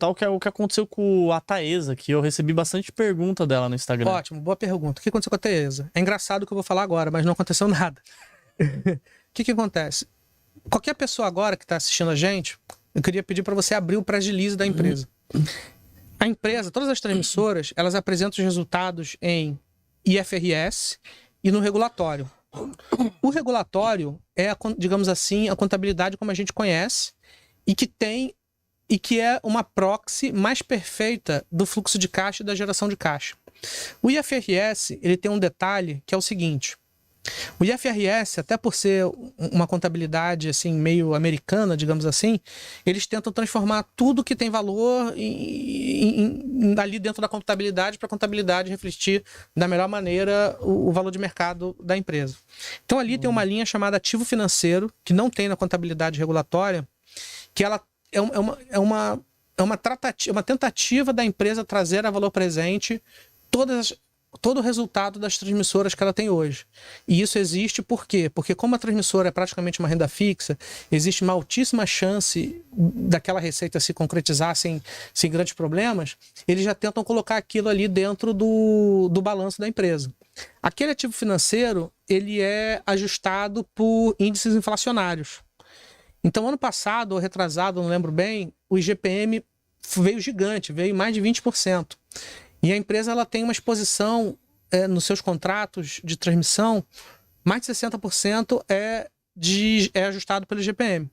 perguntar o que aconteceu com a Taesa, que eu recebi bastante pergunta dela no Instagram. Ótimo, boa pergunta. O que aconteceu com a Taesa? É engraçado o que eu vou falar agora, mas não aconteceu nada. O que acontece? Qualquer pessoa agora que está assistindo a gente, eu queria pedir para você abrir o press release da empresa. A empresa, todas as transmissoras, elas apresentam os resultados em IFRS e no regulatório. O regulatório é, digamos assim, a contabilidade como a gente conhece e que é uma proxy mais perfeita do fluxo de caixa e da geração de caixa. O IFRS, ele tem um detalhe que é o seguinte: o IFRS, até por ser uma contabilidade assim meio americana, digamos assim, eles tentam transformar tudo que tem valor ali dentro da contabilidade para a contabilidade refletir da melhor maneira o valor de mercado da empresa. Então ali tem uma linha chamada ativo financeiro, que não tem na contabilidade regulatória, que ela é uma tentativa da empresa trazer a valor presente todo o resultado das transmissoras que ela tem hoje. E isso existe por quê? Porque como a transmissora é praticamente uma renda fixa, existe uma altíssima chance daquela receita se concretizar sem grandes problemas, eles já tentam colocar aquilo ali dentro do balanço da empresa. Aquele ativo financeiro, ele é ajustado por índices inflacionários. Então, ano passado, ou retrasado, não lembro bem, o IGPM veio gigante, veio mais de 20%. E a empresa ela tem uma exposição nos seus contratos de transmissão, mais de 60% é ajustado pelo IGPM.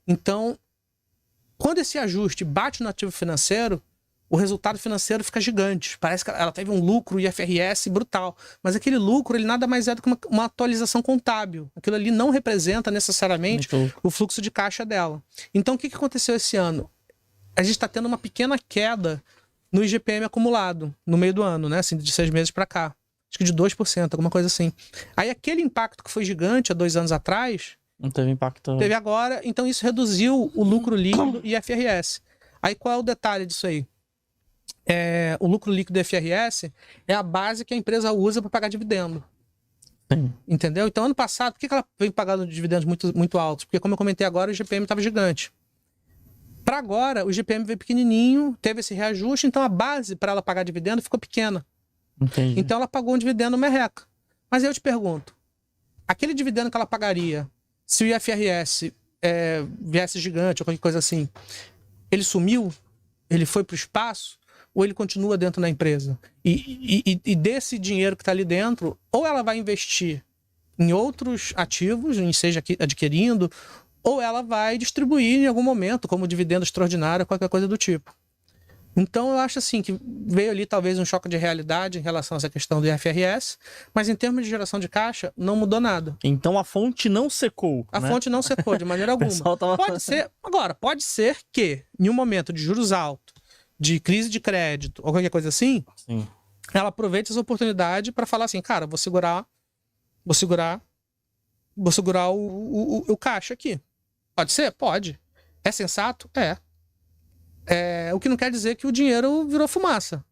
Então, quando esse ajuste bate no ativo financeiro, o resultado financeiro fica gigante. Parece que ela teve um lucro IFRS brutal. Mas aquele lucro, ele nada mais é do que uma atualização contábil. Aquilo ali não representa necessariamente o fluxo de caixa dela. Então, o que aconteceu esse ano? A gente está tendo uma pequena queda no IGPM acumulado, no meio do ano, né? Assim, de 6 meses para cá. Acho que de 2%, alguma coisa assim. Aí aquele impacto que foi gigante há 2 anos atrás... Não teve impacto. Teve agora, então isso reduziu o lucro líquido e IFRS. Aí qual é o detalhe disso aí? O lucro líquido e IFRS é a base que a empresa usa para pagar dividendo. Sim. Entendeu? Então, ano passado, por que ela veio pagando dividendos muito, muito altos? Porque, como eu comentei agora, o IGPM estava gigante. Para agora, o IGPM veio pequenininho, teve esse reajuste, então a base para ela pagar dividendo ficou pequena. Entendi. Então ela pagou um dividendo merreca. Mas aí eu te pergunto, aquele dividendo que ela pagaria, se o IFRS viesse gigante ou qualquer coisa assim, ele sumiu? Ele foi para o espaço? Ou ele continua dentro da empresa? E desse dinheiro que está ali dentro, ou ela vai investir em outros ativos, seja adquirindo, ou ela vai distribuir em algum momento como dividendo extraordinário, qualquer coisa do tipo. Então eu acho assim que veio ali talvez um choque de realidade em relação a essa questão do IFRS, mas em termos de geração de caixa, não mudou nada. Então a fonte não secou. A fonte não secou de maneira alguma. Pode ser que, em um momento de juros altos, de crise de crédito, ou qualquer coisa assim, Sim. ela aproveite essa oportunidade para falar assim, cara, vou segurar o caixa aqui. Pode ser? Pode. É sensato? O que não quer dizer que o dinheiro virou fumaça.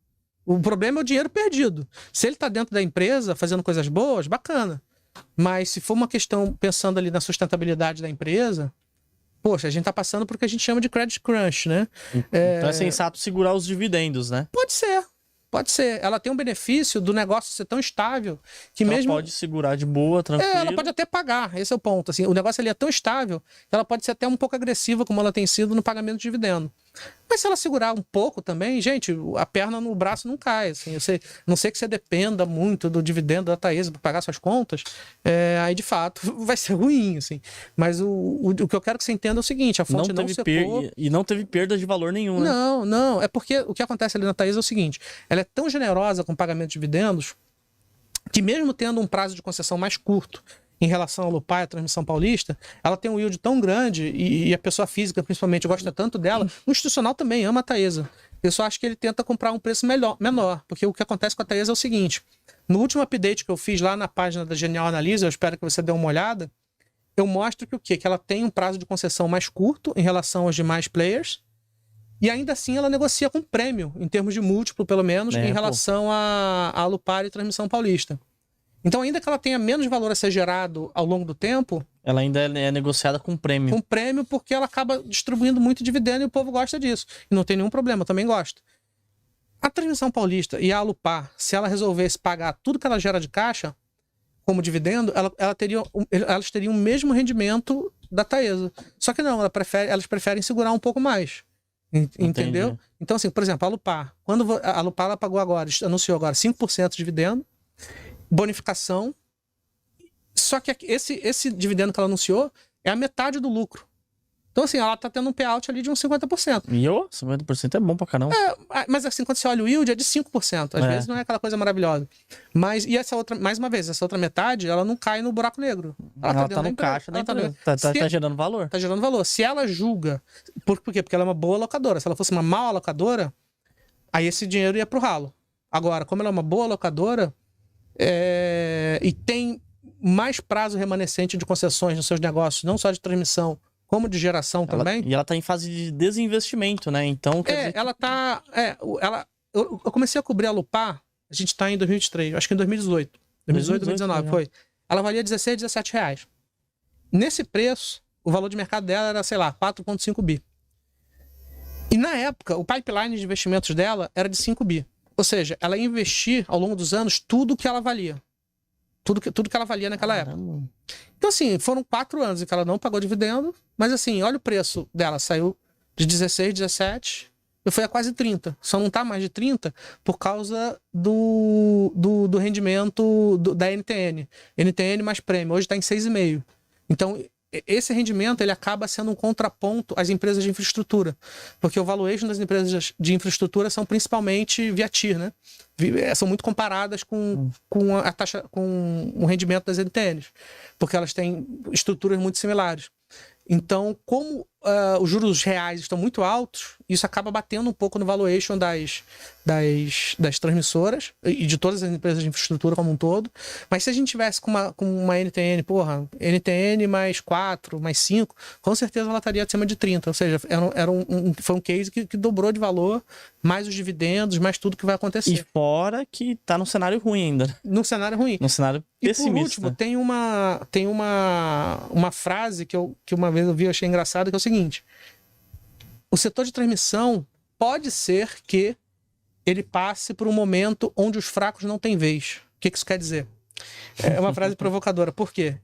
O problema é o dinheiro perdido. Se ele está dentro da empresa, fazendo coisas boas, bacana. Mas se for uma questão pensando ali na sustentabilidade da empresa, poxa, a gente está passando por o que a gente chama de credit crunch, né? Então é sensato segurar os dividendos, né? Pode ser. Pode ser. Ela tem um benefício do negócio ser tão estável que ela mesmo... pode segurar de boa, tranquilo. Ela pode até pagar, esse é o ponto. Assim, o negócio ali é tão estável que ela pode ser até um pouco agressiva, como ela tem sido no pagamento de dividendo. Mas se ela segurar um pouco também, gente, a perna no braço não cai. Assim, não sei que você dependa muito do dividendo da Taesa para pagar suas contas, aí de fato vai ser ruim. Assim. Mas o que eu quero que você entenda é o seguinte: a fonte não secou. E não teve perda de valor nenhum, né? Não. É porque o que acontece ali na Taesa é o seguinte: ela é tão generosa com o pagamento de dividendos que, mesmo tendo um prazo de concessão mais curto em relação ao Alupar e à transmissão paulista, ela tem um yield tão grande e a pessoa física, principalmente, gosta tanto dela. O institucional também ama a Taesa. Eu só acho que ele tenta comprar um preço menor, porque o que acontece com a Taesa é o seguinte: no último update que eu fiz lá na página da Genial Analyse, eu espero que você dê uma olhada, eu mostro que o quê? Que ela tem um prazo de concessão mais curto em relação aos demais players, e ainda assim ela negocia com prêmio, em termos de múltiplo, pelo menos, em relação a Alupar e transmissão paulista. Então, ainda que ela tenha menos valor a ser gerado ao longo do tempo, Ela ainda é negociada com prêmio. Com prêmio, porque ela acaba distribuindo muito dividendo e o povo gosta disso. E não tem nenhum problema, eu também gosto. A Transmissão Paulista e a Alupar, se ela resolvesse pagar tudo que ela gera de caixa como dividendo, elas teriam o mesmo rendimento da Taesa. Só que não, elas preferem segurar um pouco mais. Entendeu? Entendi. Então, assim, por exemplo, a Alupar. Quando a Alupar ela pagou agora, anunciou agora 5% de dividendo, bonificação. Só que esse dividendo que ela anunciou é a metade do lucro. Então, assim, ela tá tendo um payout ali de uns 50%. E 50% é bom pra caramba. Mas assim, quando você olha o yield, é de 5%. Às vezes não é aquela coisa maravilhosa. Mas, e essa outra, mais uma vez, essa outra metade, ela não cai no buraco negro. Ela tá no caixa da empresa. Tá gerando valor. Tá gerando valor. Se ela julga... Por quê? Porque ela é uma boa locadora. Se ela fosse uma má locadora, aí esse dinheiro ia pro ralo. Agora, como ela é uma boa locadora, e tem mais prazo remanescente de concessões nos seus negócios, não só de transmissão, como de geração também. E ela tá em fase de desinvestimento, né? Então, quer dizer ela tá... eu comecei a cobrir a Alupar, a gente tá em 2023, acho que em 2018. 2019, foi. Ela valia 16, 17 reais. Nesse preço, o valor de mercado dela era, sei lá, 4,5 bi. E na época, o pipeline de investimentos dela era de 5 bi. Ou seja, ela ia investir ao longo dos anos tudo que ela valia. Tudo que ela valia naquela época. Então, assim, foram 4 anos em que ela não pagou dividendo, mas assim, olha o preço dela, saiu de 16, 17 e foi a quase 30. Só não tá mais de 30 por causa do rendimento da NTN. NTN mais prêmio, hoje tá em 6,5. Então, esse rendimento ele acaba sendo um contraponto às empresas de infraestrutura, porque o valuation das empresas de infraestrutura são principalmente via TIR, né? São muito comparadas com a taxa, com o rendimento das NTNs, porque elas têm estruturas muito similares. Então, como os juros reais estão muito altos, isso acaba batendo um pouco no valuation das transmissoras e de todas as empresas de infraestrutura como um todo. Mas se a gente tivesse com uma NTN, NTN mais 4, mais 5, com certeza ela estaria acima de 30. Ou seja, foi um case que dobrou de valor, mais os dividendos, mais tudo que vai acontecer. E fora que tá num cenário ruim ainda. Num cenário ruim. Num cenário pessimista. E por último, tem uma frase que uma vez eu vi e achei engraçado, que é o seguinte: o setor de transmissão pode ser que ele passe por um momento onde os fracos não têm vez. O que isso quer dizer? É uma frase provocadora. Por quê?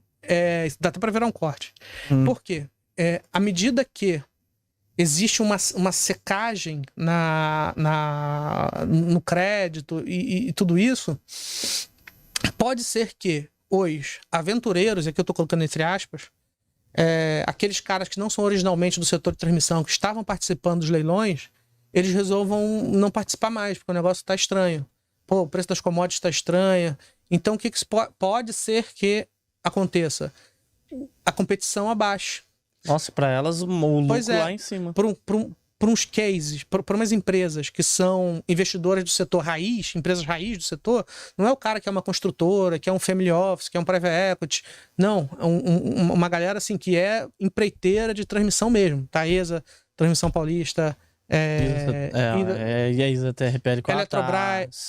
Dá até para virar um corte. Por quê? À medida que existe uma secagem no crédito e tudo isso, pode ser que os aventureiros, aqui eu estou colocando entre aspas, aqueles caras que não são originalmente do setor de transmissão, que estavam participando dos leilões, eles resolvam não participar mais, porque o negócio está estranho. Pô, o preço das commodities está estranho. Então, o que pode ser que aconteça? A competição abaixe. Nossa, para elas o lucro lá em cima. Por uns cases, por umas empresas que são investidoras do setor raiz, empresas raiz do setor, não é o cara que é uma construtora, que é um family office, que é um private equity. Não, é uma galera assim que é empreiteira de transmissão mesmo. Taesa, Transmissão Paulista, e a ISA-TRPL 4.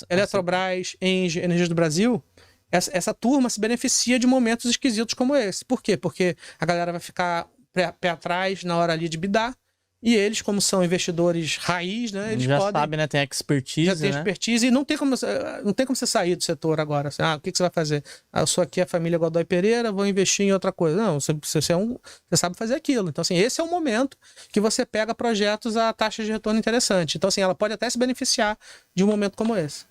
Eletrobras, Engie, Energias do Brasil. Essa turma se beneficia de momentos esquisitos como esse. Por quê? Porque a galera vai ficar pé atrás na hora ali de bidar, e eles, como são investidores raiz, né, eles já sabem, né, tem expertise, já tem expertise, e não tem como você sair do setor agora. Assim, o que você vai fazer? Eu sou aqui a família Godoy Pereira, vou investir em outra coisa. Não, você sabe fazer aquilo. Então, assim, esse é o momento que você pega projetos a taxa de retorno interessante. Então, assim, ela pode até se beneficiar de um momento como esse.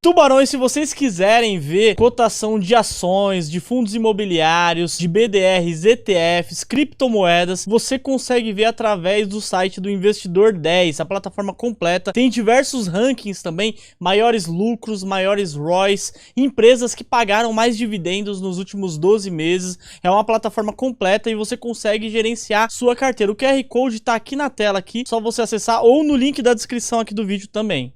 Tubarões, se vocês quiserem ver cotação de ações, de fundos imobiliários, de BDRs, ETFs, criptomoedas, você consegue ver através do site do Investidor 10, a plataforma completa. Tem diversos rankings também, maiores lucros, maiores ROIs, empresas que pagaram mais dividendos nos últimos 12 meses. É uma plataforma completa e você consegue gerenciar sua carteira. O QR Code tá aqui na tela, aqui, só você acessar ou no link da descrição aqui do vídeo também.